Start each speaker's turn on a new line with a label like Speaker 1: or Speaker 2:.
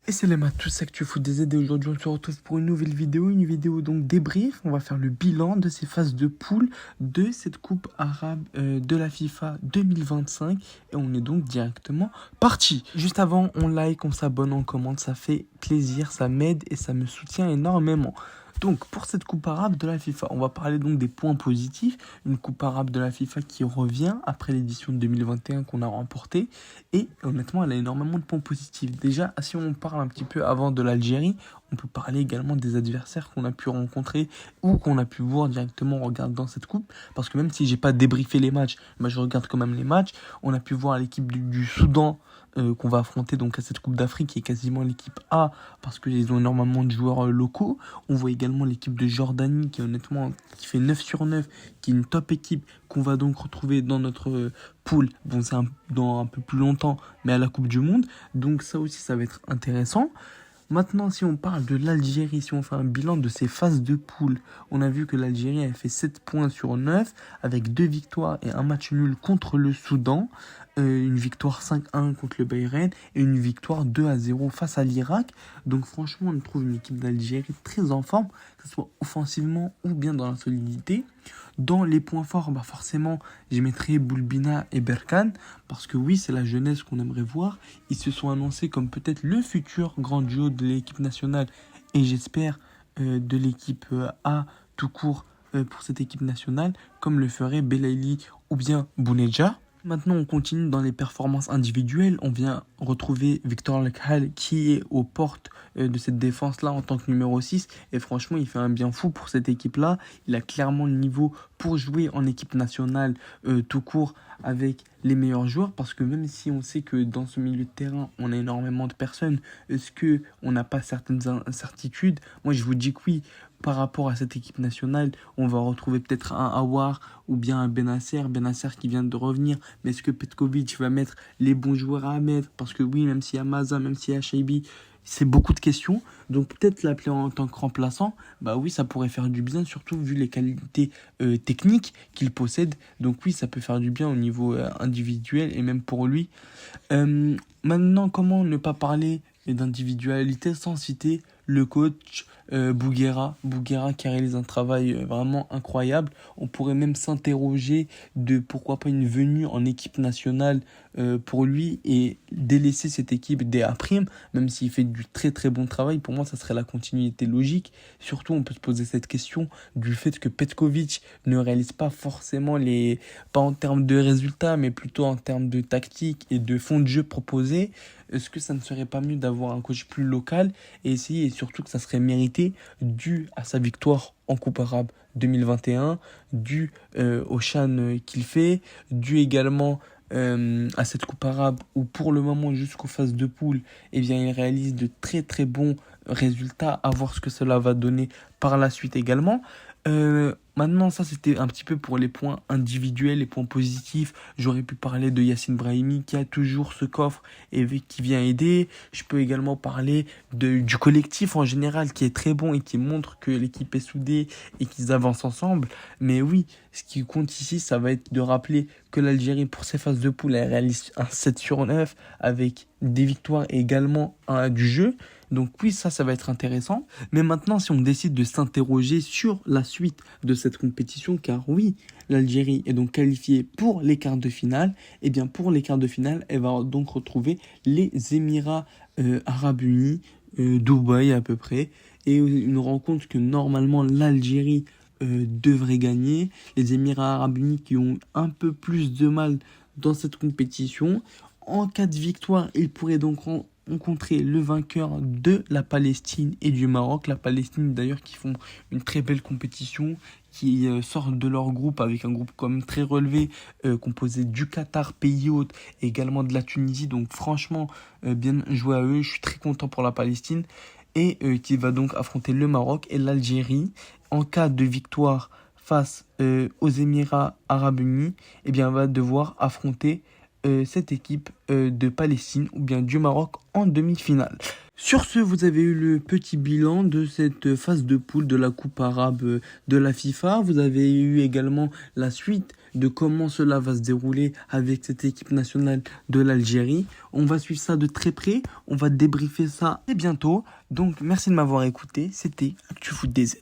Speaker 1: Et c'est les tous Actu Foot des aides et aujourd'hui on se retrouve pour une nouvelle vidéo donc débrief. On va faire le bilan de ces phases de poule de cette coupe arabe de la FIFA 2025 et on est donc directement parti. Juste avant, on like, on s'abonne, on commente, ça fait plaisir, ça m'aide et ça me soutient énormément. Donc pour cette coupe arabe de la FIFA, on va parler donc des points positifs. Une coupe arabe de la FIFA qui revient après l'édition de 2021 qu'on a remportée. Et honnêtement, elle a énormément de points positifs. Déjà, si on parle un petit peu avant de l'Algérie, on peut parler également des adversaires qu'on a pu rencontrer ou qu'on a pu voir directement en regardant cette coupe. Parce que même si j'ai pas débriefé les matchs, je regarde quand même les matchs. On a pu voir l'équipe du Soudan qu'on va affronter donc à cette Coupe d'Afrique qui est quasiment l'équipe A parce qu'ils ont énormément de joueurs locaux. On voit également l'équipe de Jordanie qui qui fait 9 sur 9, qui est une top équipe qu'on va donc retrouver dans notre poule. Bon, c'est dans un peu plus longtemps, mais à la Coupe du Monde. Donc ça aussi, ça va être intéressant. Maintenant, si on parle de l'Algérie, si on fait un bilan de ces phases de poule, on a vu que l'Algérie a fait 7 points sur 9 avec 2 victoires et un match nul contre le Soudan, une victoire 5-1 contre le Bahreïn et une victoire 2-0 face à l'Irak. Donc franchement, on trouve une équipe d'Algérie très en forme, que ce soit offensivement ou bien dans la solidité. Dans les points forts, forcément, je mettrai Boulbina et Berkane, parce que oui, c'est la jeunesse qu'on aimerait voir. Ils se sont annoncés comme peut-être le futur grand duo de l'équipe nationale, et j'espère de l'équipe A tout court pour cette équipe nationale, comme le ferait Belaïli ou bien Bounedjah. Maintenant, on continue dans les performances individuelles. On vient retrouver Victor Lekhal qui est aux portes de cette défense-là en tant que numéro 6. Et franchement, il fait un bien fou pour cette équipe-là. Il a clairement le niveau pour jouer en équipe nationale tout court avec les meilleurs joueurs. Parce que même si on sait que dans ce milieu de terrain, on a énormément de personnes, est-ce qu'on n'a pas certaines incertitudes? Moi, je vous dis que oui. Par rapport à cette équipe nationale, on va retrouver peut-être un Aouar ou bien un Benasser qui vient de revenir. Mais est-ce que Petkovic va mettre les bons joueurs à mettre? Parce que oui, même s'il y a Maza, même s'il y a Shaibi, c'est beaucoup de questions. Donc peut-être l'appeler en tant que remplaçant, oui, ça pourrait faire du bien, surtout vu les qualités techniques qu'il possède. Donc oui, ça peut faire du bien au niveau individuel et même pour lui. Maintenant, comment ne pas parler d'individualité sans citer le coach Bouguera qui réalise un travail vraiment incroyable. On pourrait même s'interroger de pourquoi pas une venue en équipe nationale pour lui et délaisser cette équipe des A', même s'il fait du très très bon travail. Pour moi, ça serait la continuité logique. Surtout, on peut se poser cette question du fait que Petkovic ne réalise pas forcément pas en termes de résultats, mais plutôt en termes de tactique et de fond de jeu proposé. Est-ce que ça ne serait pas mieux d'avoir un coach plus local et essayer, et surtout que ça serait mérité, dû à sa victoire en Coupe arabe 2021, dû au CHAN qu'il fait, dû également à cette Coupe arabe où pour le moment jusqu'aux phases de poule, il réalise de très très bons résultats, à voir ce que cela va donner par la suite également. Maintenant, ça c'était un petit peu pour les points individuels, les points positifs. J'aurais pu parler de Yacine Brahimi qui a toujours ce coffre et qui vient aider. Je peux également parler du collectif en général qui est très bon et qui montre que l'équipe est soudée et qu'ils avancent ensemble. Mais oui, ce qui compte ici, ça va être de rappeler que l'Algérie, pour ses phases de poule, elle réalise un 7 sur 9 avec des victoires et également du jeu. Donc oui, ça va être intéressant. Mais maintenant, si on décide de s'interroger sur la suite de cette compétition, car oui, l'Algérie est donc qualifiée pour les quarts de finale, et bien pour les quarts de finale, elle va donc retrouver les Émirats Arabes Unis, Dubaï à peu près, et une rencontre que normalement l'Algérie devrait gagner. Les Émirats Arabes Unis qui ont un peu plus de mal dans cette compétition. En cas de victoire, ils pourraient donc rencontrer le vainqueur de la Palestine et du Maroc. La Palestine d'ailleurs qui font une très belle compétition, qui sortent de leur groupe avec un groupe quand même très relevé, composé du Qatar, pays hôte, et également de la Tunisie. Donc franchement, bien joué à eux. Je suis très content pour la Palestine. Et qui va donc affronter le Maroc et l'Algérie. En cas de victoire face aux Émirats Arabes Unis, va devoir affronter cette équipe de Palestine ou bien du Maroc en demi-finale. Sur ce, vous avez eu le petit bilan de cette phase de poule de la Coupe arabe de la FIFA. Vous avez eu également la suite de comment cela va se dérouler avec cette équipe nationale de l'Algérie. On va suivre ça de très près, on va débriefer ça très bientôt. Donc merci de m'avoir écouté, c'était ActuFoot DZ.